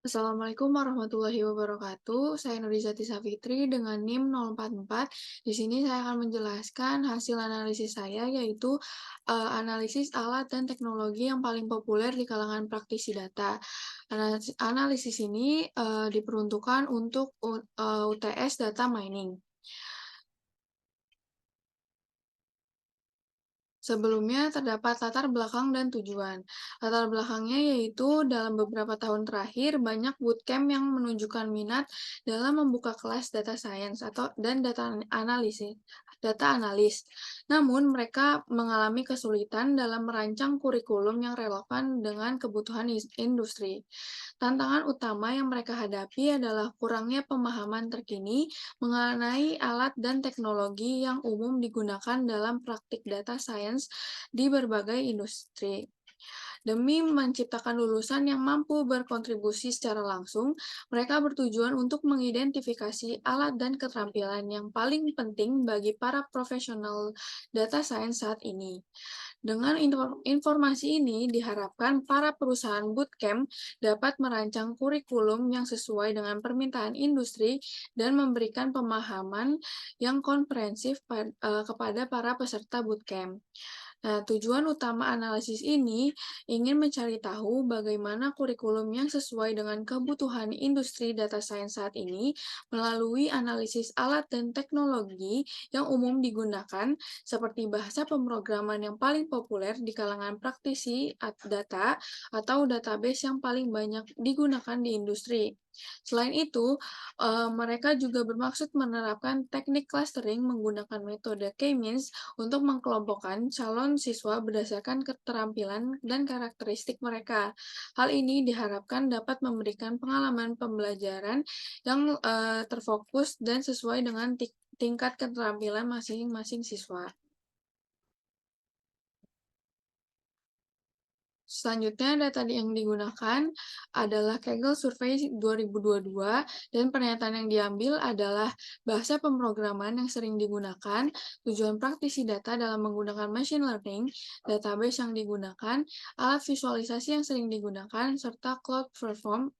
Assalamualaikum warahmatullahi wabarakatuh. Saya Nurizati Safitri dengan NIM 044. Di sini saya akan menjelaskan hasil analisis saya, yaitu analisis alat dan teknologi yang paling populer di kalangan praktisi data. Analisis ini diperuntukkan untuk UTS data mining. Sebelumnya terdapat latar belakang dan tujuan. Latar belakangnya yaitu dalam beberapa tahun terakhir banyak bootcamp yang menunjukkan minat dalam membuka kelas data science dan data analis. Namun mereka mengalami kesulitan dalam merancang kurikulum yang relevan dengan kebutuhan industri. Tantangan utama yang mereka hadapi adalah kurangnya pemahaman terkini mengenai alat dan teknologi yang umum digunakan dalam praktik data science di berbagai industri. Demi menciptakan lulusan yang mampu berkontribusi secara langsung, mereka bertujuan untuk mengidentifikasi alat dan keterampilan yang paling penting bagi para profesional data science saat ini. Dengan informasi ini, diharapkan para perusahaan bootcamp dapat merancang kurikulum yang sesuai dengan permintaan industri dan memberikan pemahaman yang komprehensif kepada para peserta bootcamp. Nah, tujuan utama analisis ini ingin mencari tahu bagaimana kurikulum yang sesuai dengan kebutuhan industri data science saat ini melalui analisis alat dan teknologi yang umum digunakan seperti bahasa pemrograman yang paling populer di kalangan praktisi data atau database yang paling banyak digunakan di industri. Selain itu, mereka juga bermaksud menerapkan teknik clustering menggunakan metode K-means untuk mengkelompokkan calon siswa berdasarkan keterampilan dan karakteristik mereka. Hal ini diharapkan dapat memberikan pengalaman pembelajaran yang terfokus dan sesuai dengan tingkat keterampilan masing-masing siswa. Selanjutnya, data yang digunakan adalah Kaggle Survey 2022, dan pernyataan yang diambil adalah bahasa pemrograman yang sering digunakan, tujuan praktisi data dalam menggunakan machine learning, database yang digunakan, alat visualisasi yang sering digunakan, serta cloud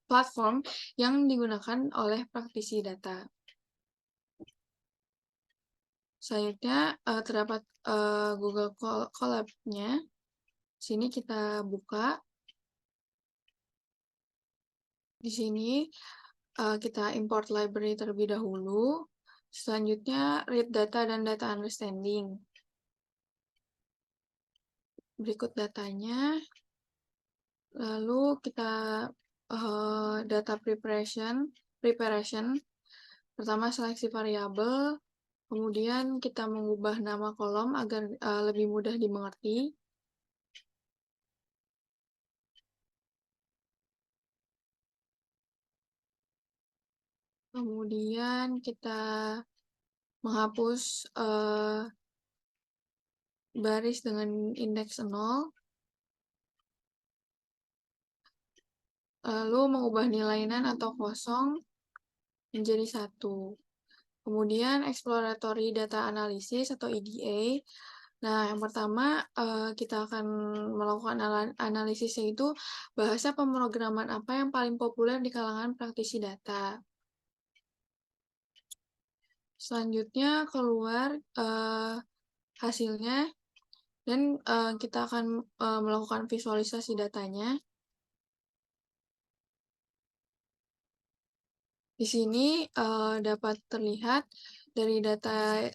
platform yang digunakan oleh praktisi data. Selanjutnya, terdapat Google Colab-nya. Sini kita buka. Di sini kita import library terlebih dahulu. Selanjutnya, read data dan data understanding. Berikut datanya. Lalu kita data preparation. Pertama, seleksi variabel. Kemudian kita mengubah nama kolom agar lebih mudah dimengerti. Kemudian kita menghapus baris dengan indeks 0. Lalu mengubah nilai nan atau kosong menjadi 1. Kemudian exploratory data analysis atau EDA. Nah, yang pertama kita akan melakukan analisis, yaitu bahasa pemrograman apa yang paling populer di kalangan praktisi data. Selanjutnya keluar hasilnya, dan kita akan melakukan visualisasi datanya. Di sini dapat terlihat dari data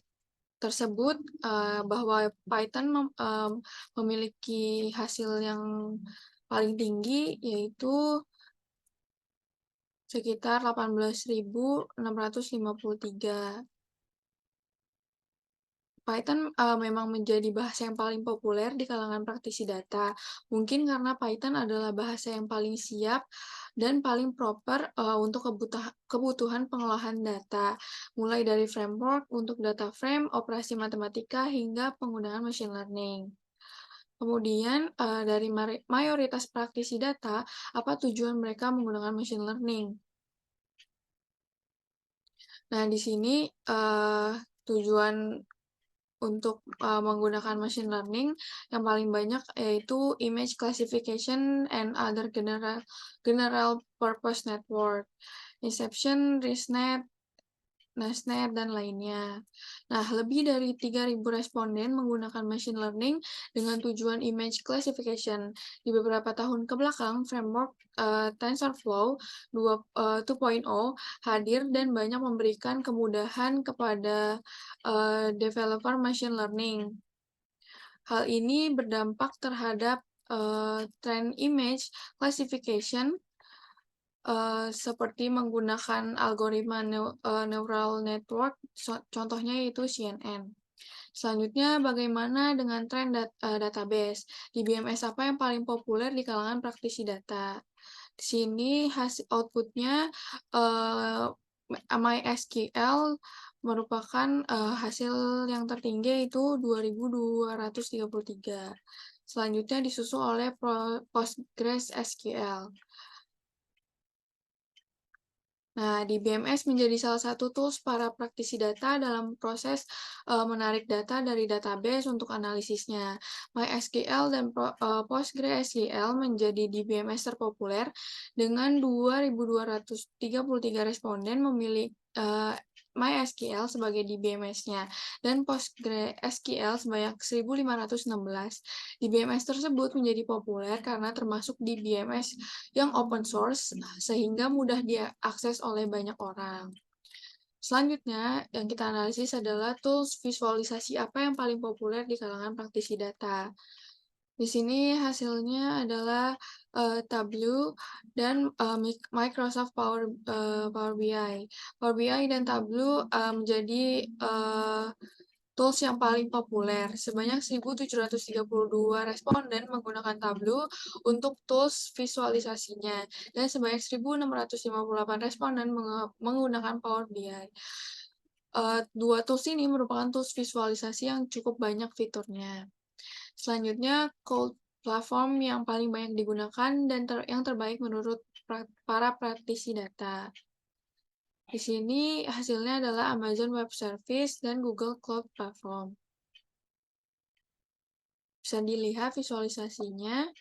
tersebut bahwa Python memiliki hasil yang paling tinggi, yaitu sekitar 18.653. Python memang menjadi bahasa yang paling populer di kalangan praktisi data. Mungkin karena Python adalah bahasa yang paling siap dan paling proper untuk kebutuhan pengolahan data, mulai dari framework untuk data frame, operasi matematika, hingga penggunaan machine learning. Kemudian, dari mayoritas praktisi data, apa tujuan mereka menggunakan machine learning? Nah, di sini tujuan untuk menggunakan machine learning yang paling banyak yaitu image classification and other general purpose network, Inception, ResNet, Nesnet, dan lainnya. Nah, lebih dari 3.000 responden menggunakan machine learning dengan tujuan image classification. Di beberapa tahun ke belakang, framework TensorFlow 2.0 hadir dan banyak memberikan kemudahan kepada developer machine learning. Hal ini berdampak terhadap tren image classification seperti menggunakan algoritma neural network, contohnya yaitu CNN. Selanjutnya, bagaimana dengan tren database? Di BMS apa yang paling populer di kalangan praktisi data? Di sini hasil outputnya uh, MySQL merupakan hasil yang tertinggi yaitu 2.233. Selanjutnya disusul oleh PostgreSQL. Nah, di BMS menjadi salah satu tools para praktisi data dalam proses menarik data dari database untuk analisisnya. MySQL dan PostgreSQL menjadi di BMS terpopuler dengan 2.233 responden memilih MySQL sebagai DBMS-nya dan PostgreSQL sebanyak 1.516. DBMS tersebut menjadi populer karena termasuk DBMS yang open source sehingga mudah diakses oleh banyak orang. Selanjutnya, yang kita analisis adalah tools visualisasi apa yang paling populer di kalangan praktisi data. Di sini hasilnya adalah Tableau dan Microsoft Power BI. Power BI dan Tableau menjadi tools yang paling populer. Sebanyak 1.732 responden menggunakan Tableau untuk tools visualisasinya, dan sebanyak 1.658 responden menggunakan Power BI. Dua tools ini merupakan tools visualisasi yang cukup banyak fiturnya. Selanjutnya, cloud platform yang paling banyak digunakan dan yang terbaik menurut para praktisi data. Di sini hasilnya adalah Amazon Web Service dan Google Cloud Platform. Bisa dilihat visualisasinya.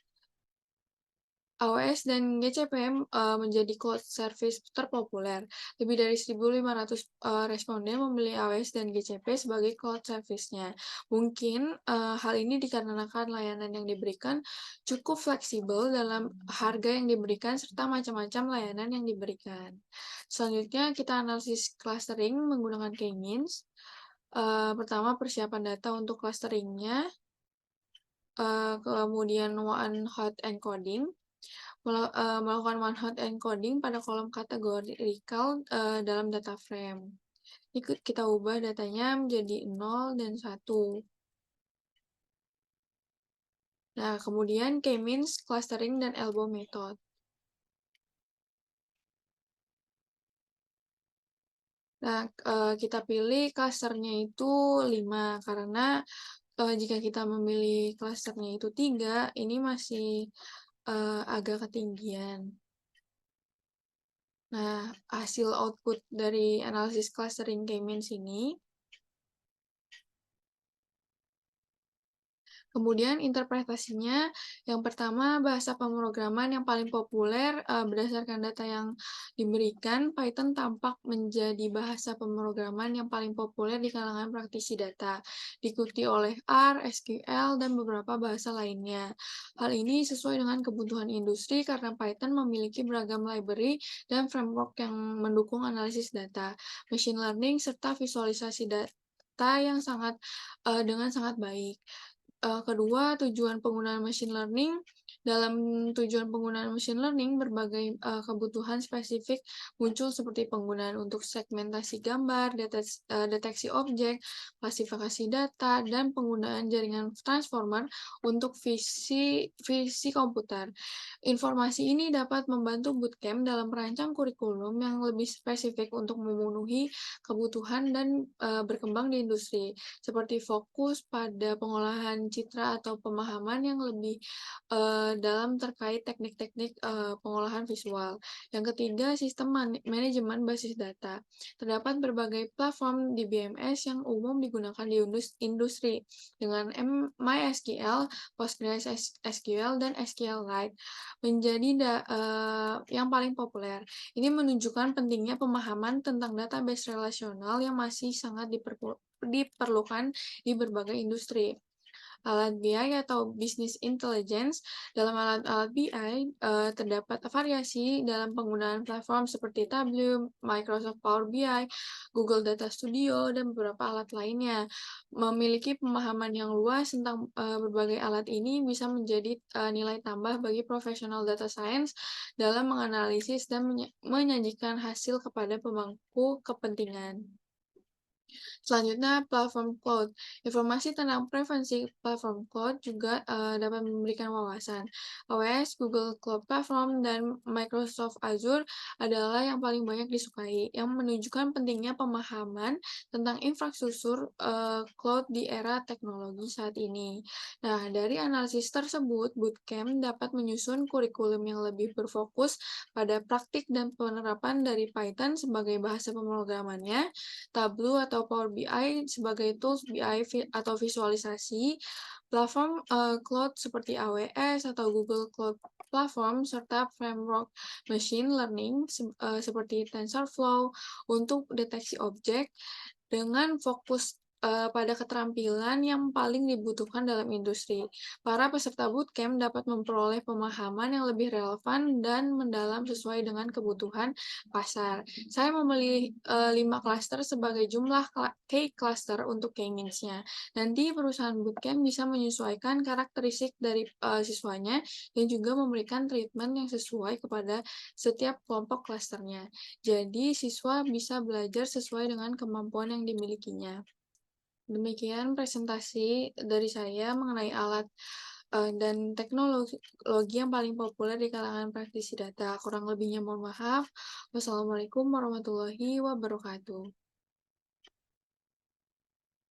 AWS dan GCP menjadi cloud service terpopuler. Lebih dari 1.500 responden memilih AWS dan GCP sebagai cloud service-nya. Mungkin hal ini dikarenakan layanan yang diberikan cukup fleksibel dalam harga yang diberikan serta macam-macam layanan yang diberikan. Selanjutnya kita analisis clustering menggunakan K-means. Pertama, persiapan data untuk clusteringnya, kemudian one-hot encoding, melakukan one-hot encoding pada kolom kategorikal dalam data frame. Ini kita ubah datanya menjadi 0 dan 1. Nah, kemudian K-means, clustering, dan elbow method. Nah, kita pilih clusternya itu 5, karena jika kita memilih clusternya itu 3, ini masih agak ketinggian. Nah, hasil output dari analisis clustering K-means ini. Kemudian interpretasinya, yang pertama bahasa pemrograman yang paling populer berdasarkan data yang diberikan, Python tampak menjadi bahasa pemrograman yang paling populer di kalangan praktisi data, diikuti oleh R, SQL, dan beberapa bahasa lainnya. Hal ini sesuai dengan kebutuhan industri karena Python memiliki beragam library dan framework yang mendukung analisis data, machine learning, serta visualisasi data yang dengan sangat baik. Kedua, tujuan penggunaan machine learning. Dalam tujuan penggunaan machine learning, berbagai kebutuhan spesifik muncul seperti penggunaan untuk segmentasi gambar, deteksi objek, klasifikasi data, dan penggunaan jaringan transformer untuk visi komputer. Informasi ini dapat membantu bootcamp dalam merancang kurikulum yang lebih spesifik untuk memenuhi kebutuhan dan berkembang di industri, seperti fokus pada pengolahan citra atau pemahaman yang lebih dalam terkait teknik-teknik, pengolahan visual. Yang ketiga, sistem manajemen basis data. Terdapat berbagai platform di BMS yang umum digunakan di industri dengan MySQL, PostgreSQL, dan SQLite menjadi yang paling populer. Ini menunjukkan pentingnya pemahaman tentang database relasional yang masih sangat diperlukan di berbagai industri. Alat BI atau Business Intelligence. Dalam alat-alat BI, terdapat variasi dalam penggunaan platform seperti Tableau, Microsoft Power BI, Google Data Studio, dan beberapa alat lainnya. Memiliki pemahaman yang luas tentang berbagai alat ini bisa menjadi nilai tambah bagi profesional data science dalam menganalisis dan menyajikan hasil kepada pemangku kepentingan. Selanjutnya, platform cloud. Informasi tentang preferensi platform cloud juga dapat memberikan wawasan. AWS, Google Cloud Platform, dan Microsoft Azure adalah yang paling banyak disukai, yang menunjukkan pentingnya pemahaman tentang infrastruktur cloud di era teknologi saat ini. Nah, dari analisis tersebut, bootcamp dapat menyusun kurikulum yang lebih berfokus pada praktik dan penerapan dari Python sebagai bahasa pemrogramannya, Tableau atau Power BI sebagai tools BI atau visualisasi, platform cloud seperti AWS atau Google Cloud Platform, serta framework machine learning seperti TensorFlow untuk deteksi objek dengan fokus pada keterampilan yang paling dibutuhkan dalam industri. Para peserta bootcamp dapat memperoleh pemahaman yang lebih relevan dan mendalam sesuai dengan kebutuhan pasar. Saya memilih 5 klaster sebagai jumlah key cluster untuk key needs-nya. Nanti perusahaan bootcamp bisa menyesuaikan karakteristik dari siswanya dan juga memberikan treatment yang sesuai kepada setiap kelompok klasternya. Jadi, siswa bisa belajar sesuai dengan kemampuan yang dimilikinya. Demikian presentasi dari saya mengenai alat dan teknologi yang paling populer di kalangan praktisi data. Kurang lebihnya mohon maaf. Wassalamualaikum warahmatullahi wabarakatuh.